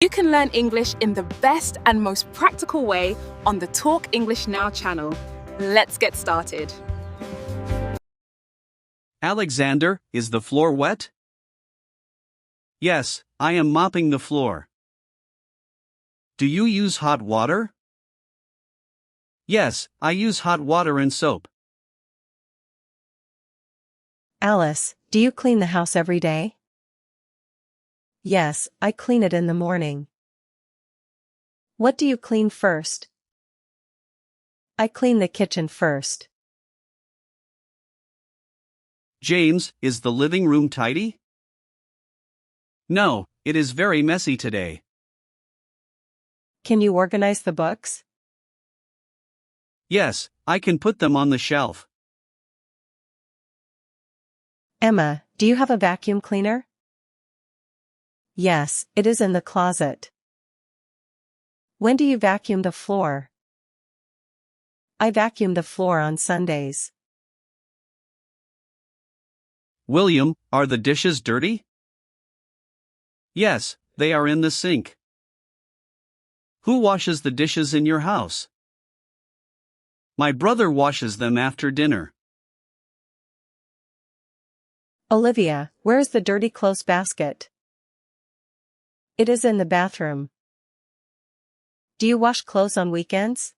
You can learn English in the best and most practical way on the Talk English Now channel. Let's get started. Alexander, is the floor wet? Yes, I am mopping the floor. Do you use hot water? Yes, I use hot water and soap. Alice, do you clean the house every day? Yes, I clean it in the morning. What do you clean first? I clean the kitchen first. James, is the living room tidy? No, it is very messy today. Can you organize the books? Yes, I can put them on the shelf. Emma, do you have a vacuum cleaner? Yes, it is in the closet. When do you vacuum the floor? I vacuum the floor on Sundays. William, are the dishes dirty? Yes, they are in the sink. Who washes the dishes in your house? My brother washes them after dinner. Olivia, where is the dirty clothes basket? It is in the bathroom. Do you wash clothes on weekends?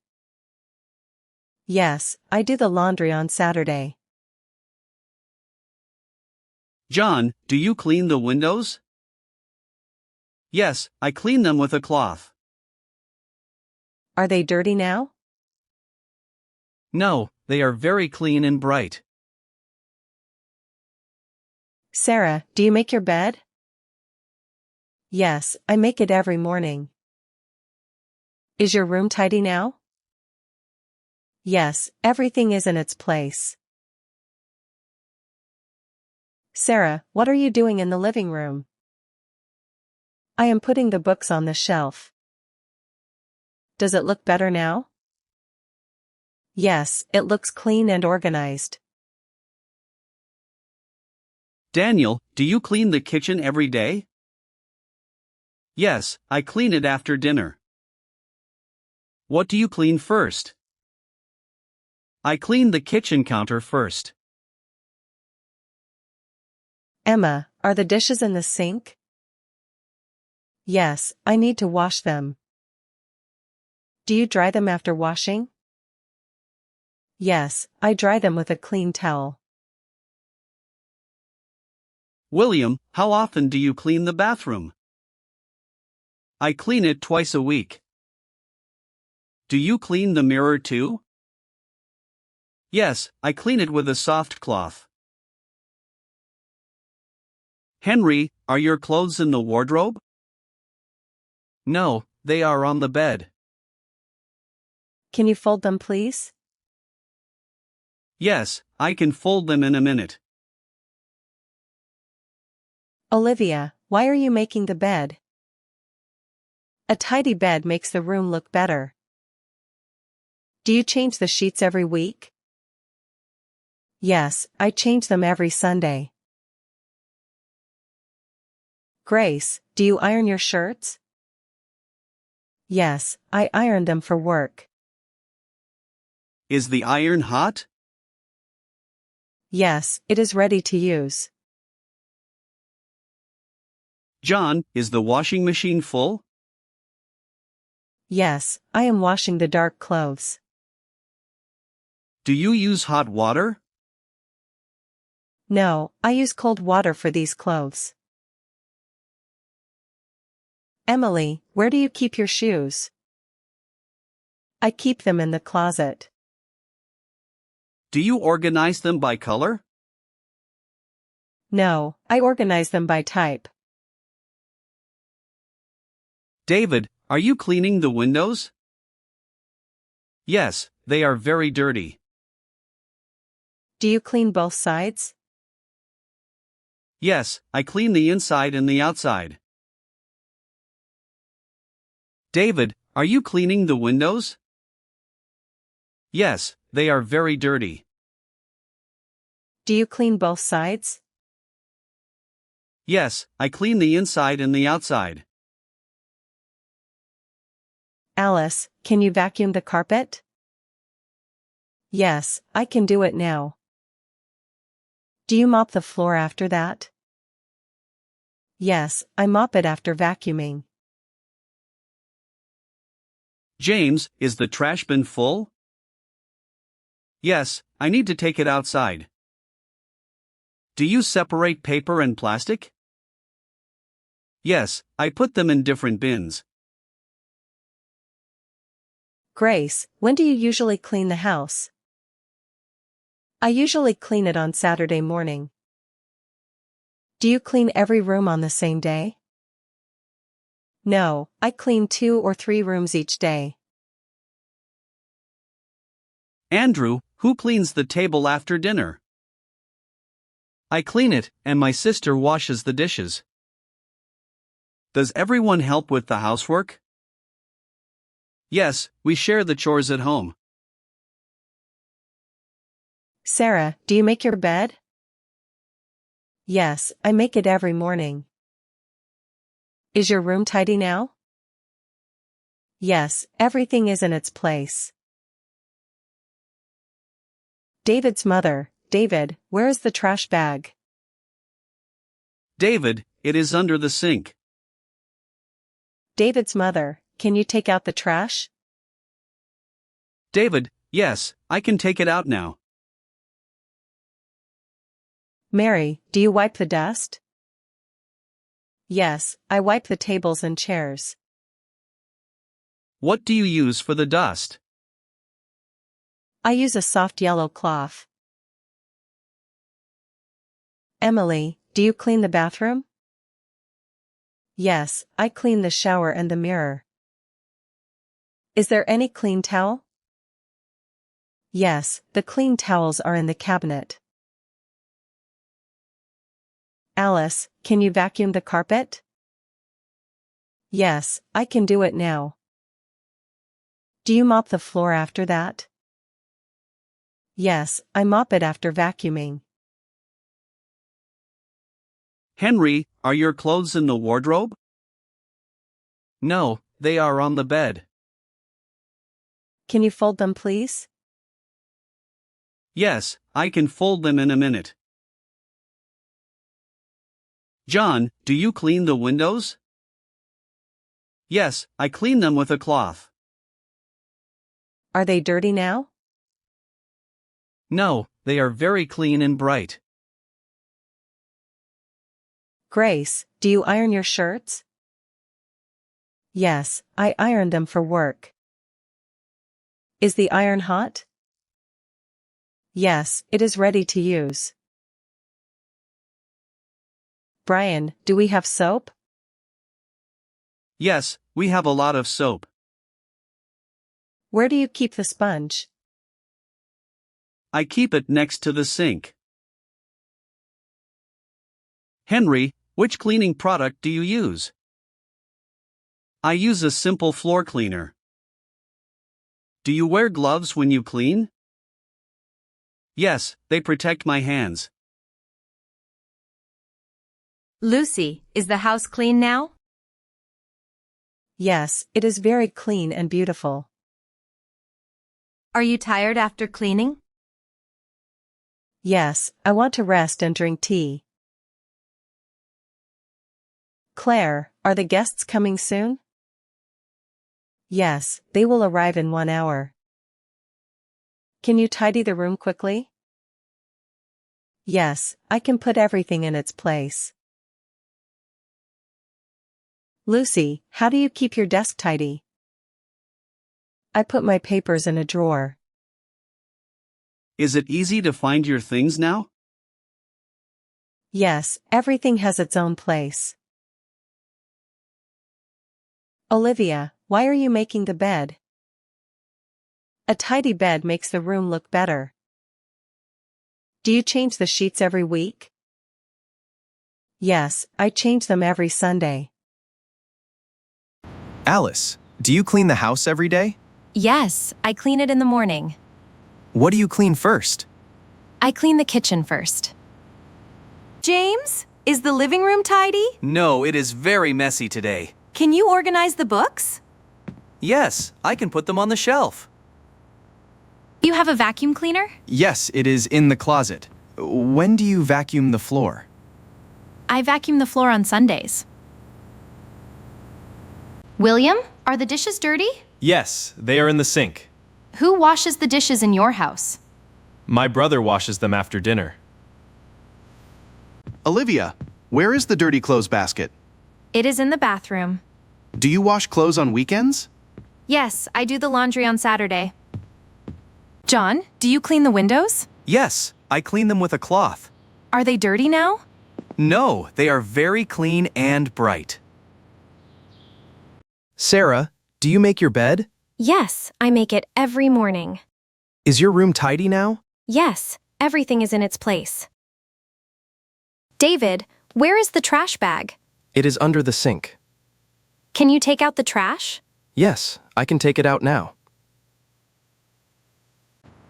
Yes, I do the laundry on Saturday. John, do you clean the windows? Yes, I clean them with a cloth. Are they dirty now? No, they are very clean and bright. Sarah, do you make your bed? Yes, I make it every morning. Is your room tidy now? Yes, everything is in its place. Sarah, what are you doing in the living room? I am putting the books on the shelf. Does it look better now? Yes, it looks clean and organized. Daniel, do you clean the kitchen every day? Yes, I clean it after dinner. What do you clean first? I clean the kitchen counter first. Emma, are the dishes in the sink? Yes, I need to wash them. Do you dry them after washing? Yes, I dry them with a clean towel. William, how often do you clean the bathroom? I clean it twice a week. Do you clean the mirror too? Yes, I clean it with a soft cloth. Henry, are your clothes in the wardrobe? No, they are on the bed. Can you fold them, please? Yes, I can fold them in a minute. Olivia, why are you making the bed? A tidy bed makes the room look better. Do you change the sheets every week? Yes, I change them every Sunday. Grace, do you iron your shirts? Yes, I iron them for work. Is the iron hot? Yes, it is ready to use. John, is the washing machine full? Yes, I am washing the dark clothes. Do you use hot water? No, I use cold water for these clothes. Emily, where do you keep your shoes? I keep them in the closet. Do you organize them by color? No, I organize them by type. David, are you cleaning the windows? Yes, they are very dirty. Do you clean both sides? Yes, I clean the inside and the outside. David, are you cleaning the windows? Yes, they are very dirty. Do you clean both sides? Yes, I clean the inside and the outside. Alice, can you vacuum the carpet? Yes, I can do it now. Do you mop the floor after that? Yes, I mop it after vacuuming. James, is the trash bin full? Yes, I need to take it outside. Do you separate paper and plastic? Yes, I put them in different bins. Grace, when do you usually clean the house? I usually clean it on Saturday morning. Do you clean every room on the same day? No, I clean 2 or 3 rooms each day. Andrew, who cleans the table after dinner? I clean it, and my sister washes the dishes. Does everyone help with the housework? Yes, we share the chores at home. Sarah, do you make your bed? Yes, I make it every morning. Is your room tidy now? Yes, everything is in its place. David's mother, David, where is the trash bag? David, it is under the sink. David's mother, can you take out the trash? David, yes, I can take it out now. Mary, do you wipe the dust? Yes, I wipe the tables and chairs. What do you use for the dust? I use a soft yellow cloth. Emily, do you clean the bathroom? Yes, I clean the shower and the mirror. Is there any clean towel? Yes, the clean towels are in the cabinet. Alice, can you vacuum the carpet? Yes, I can do it now. Do you mop the floor after that? Yes, I mop it after vacuuming. Henry, are your clothes in the wardrobe? No, they are on the bed. Can you fold them, please? Yes, I can fold them in a minute. John, do you clean the windows? Yes, I clean them with a cloth. Are they dirty now? No, they are very clean and bright. Grace, do you iron your shirts? Yes, I iron them for work. Is the iron hot? Yes, it is ready to use. Brian, do we have soap? Yes, we have a lot of soap. Where do you keep the sponge? I keep it next to the sink. Henry, which cleaning product do you use? I use a simple floor cleaner. Do you wear gloves when you clean? Yes, they protect my hands. Lucy, is the house clean now? Yes, it is very clean and beautiful. Are you tired after cleaning? Yes, I want to rest and drink tea. Claire, are the guests coming soon? Yes, they will arrive in 1 hour. Can you tidy the room quickly? Yes, I can put everything in its place. Lucy, how do you keep your desk tidy? I put my papers in a drawer. Is it easy to find your things now? Yes, everything has its own place. Olivia, why are you making the bed? A tidy bed makes the room look better. Do you change the sheets every week? Yes, I change them every Sunday. Alice, do you clean the house every day? Yes, I clean it in the morning. What do you clean first? I clean the kitchen first. James, is the living room tidy? No, it is very messy today. Can you organize the books? Yes, I can put them on the shelf. You have a vacuum cleaner? Yes, it is in the closet. When do you vacuum the floor? I vacuum the floor on Sundays. William, are the dishes dirty? Yes, they are in the sink. Who washes the dishes in your house? My brother washes them after dinner. Olivia, where is the dirty clothes basket? It is in the bathroom. Do you wash clothes on weekends? Yes, I do the laundry on Saturday. John, do you clean the windows? Yes, I clean them with a cloth. Are they dirty now? No, they are very clean and bright. Sarah, do you make your bed? Yes, I make it every morning. Is your room tidy now? Yes, everything is in its place. David, where is the trash bag? It is under the sink. Can you take out the trash? Yes, I can take it out now.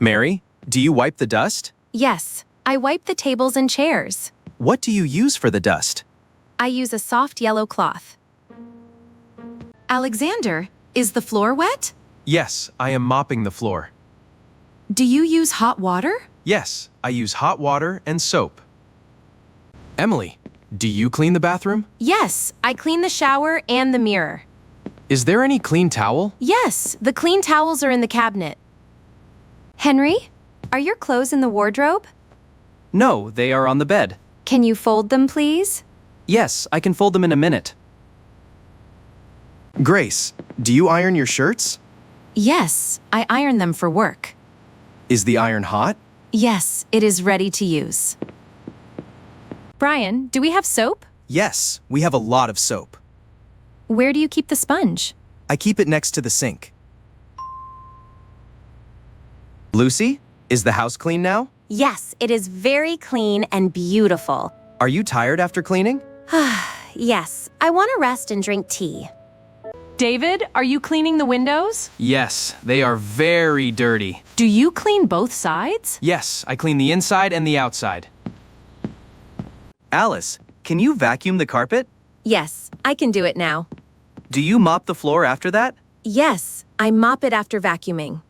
Mary, do you wipe the dust? Yes, I wipe the tables and chairs. What do you use for the dust? I use a soft yellow cloth. Alexander, is the floor wet? Yes, I am mopping the floor. Do you use hot water? Yes, I use hot water and soap. Emily, do you clean the bathroom? Yes, I clean the shower and the mirror. Is there any clean towel? Yes, the clean towels are in the cabinet. Henry, are your clothes in the wardrobe? No, they are on the bed. Can you fold them, please? Yes, I can fold them in a minute. Grace, do you iron your shirts? Yes, I iron them for work. Is the iron hot? Yes, it is ready to use. Brian, do we have soap? Yes, we have a lot of soap. Where do you keep the sponge? I keep it next to the sink. Lucy, is the house clean now? Yes, it is very clean and beautiful. Are you tired after cleaning? Yes, I want to rest and drink tea. David, are you cleaning the windows? Yes, they are very dirty. Do you clean both sides? Yes, I clean the inside and the outside. Alice, can you vacuum the carpet? Yes, I can do it now. Do you mop the floor after that? Yes, I mop it after vacuuming.